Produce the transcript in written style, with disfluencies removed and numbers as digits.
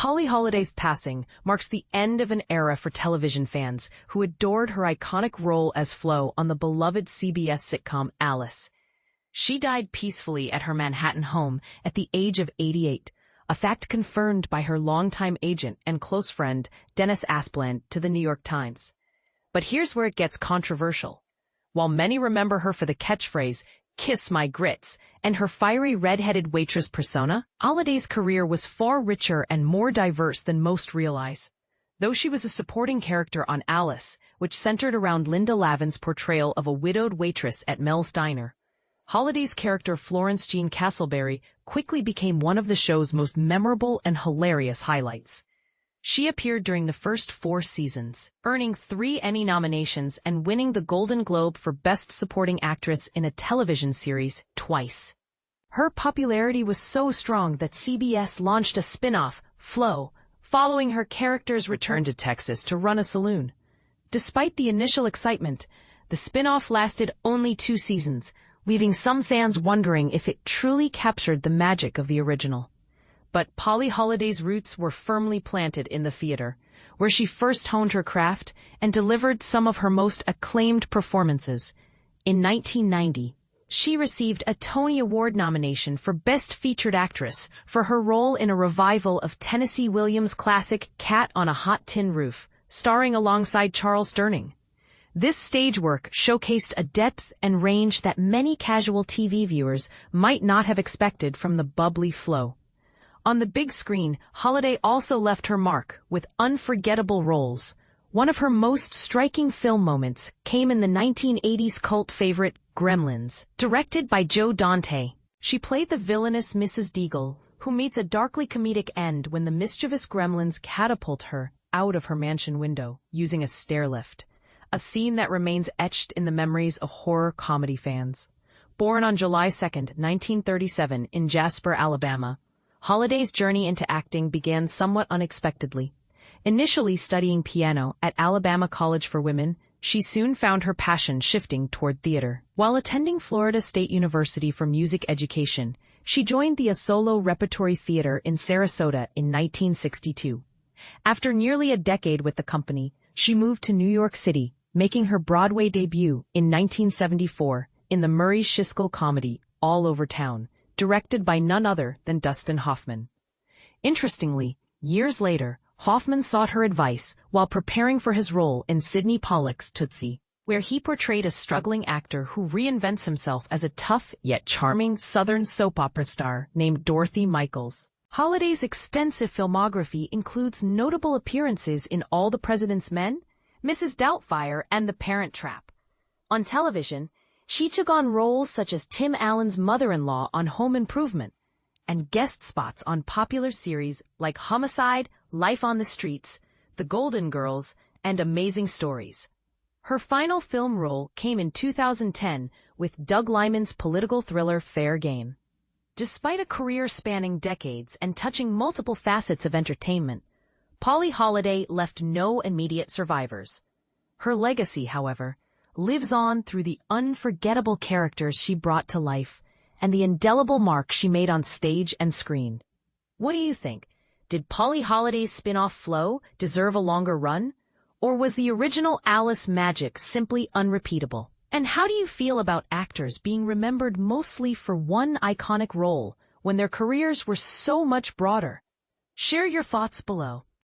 Holly Holliday's passing marks the end of an era for television fans who adored her iconic role as Flo on the beloved CBS sitcom Alice. She died peacefully at her Manhattan home at the age of 88, a fact confirmed by her longtime agent and close friend Dennis Aspland to the New York Times. But here's where it gets controversial. While many remember her for the catchphrase, "Kiss my grits," and her fiery red-headed waitress persona, Holliday's career was far richer and more diverse than most realize. Though she was a supporting character on Alice, which centered around Linda Lavin's portrayal of a widowed waitress at Mel's Diner, Holliday's character Florence Jean Castleberry quickly became one of the show's most memorable and hilarious highlights. She appeared during the first 4 seasons, earning 3 Emmy nominations and winning the Golden Globe for Best Supporting Actress in a Television Series twice. Her popularity was so strong that CBS launched a spin-off, Flo, following her character's return to Texas to run a saloon. Despite the initial excitement, the spin-off lasted only 2 seasons, leaving some fans wondering if it truly captured the magic of the original. But Polly Holliday's roots were firmly planted in the theater, where she first honed her craft and delivered some of her most acclaimed performances. In 1990, she received a Tony Award nomination for Best Featured Actress for her role in a revival of Tennessee Williams' classic Cat on a Hot Tin Roof, starring alongside Charles Durning. This stage work showcased a depth and range that many casual TV viewers might not have expected from the bubbly Flo. On the big screen, Holliday also left her mark with unforgettable roles. One of her most striking film moments came in the 1980s cult favorite Gremlins, directed by Joe Dante. She played the villainous Mrs. Deagle, who meets a darkly comedic end when the mischievous gremlins catapult her out of her mansion window using a stair lift, a scene that remains etched in the memories of horror comedy fans. Born on July 2, 1937 in Jasper, Alabama, Holliday's journey into acting began somewhat unexpectedly. Initially studying piano at Alabama College for Women, she soon found her passion shifting toward theater. While attending Florida State University for music education, she joined the Asolo Repertory Theater in Sarasota in 1962. After nearly a decade with the company, she moved to New York City, making her Broadway debut in 1974 in the Murray Schiskal comedy All Over Town, directed by none other than Dustin Hoffman. Interestingly, years later, Hoffman sought her advice while preparing for his role in Sidney Pollack's Tootsie, where he portrayed a struggling actor who reinvents himself as a tough yet charming Southern soap opera star named Dorothy Michaels. Holliday's extensive filmography includes notable appearances in All the President's Men, Mrs. Doubtfire, and The Parent Trap. On television, she took on roles such as Tim Allen's mother-in-law on Home Improvement and guest spots on popular series like Homicide, Life on the Streets, The Golden Girls, and Amazing Stories. Her final film role came in 2010 with Doug Liman's political thriller Fair Game. Despite a career spanning decades and touching multiple facets of entertainment, Polly Holliday left no immediate survivors. Her legacy, however, lives on through the unforgettable characters she brought to life and the indelible mark she made on stage and screen. What do you think? Did Polly Holliday's spin-off Flo deserve a longer run? Or was the original Alice magic simply unrepeatable? And how do you feel about actors being remembered mostly for one iconic role when their careers were so much broader? Share your thoughts below.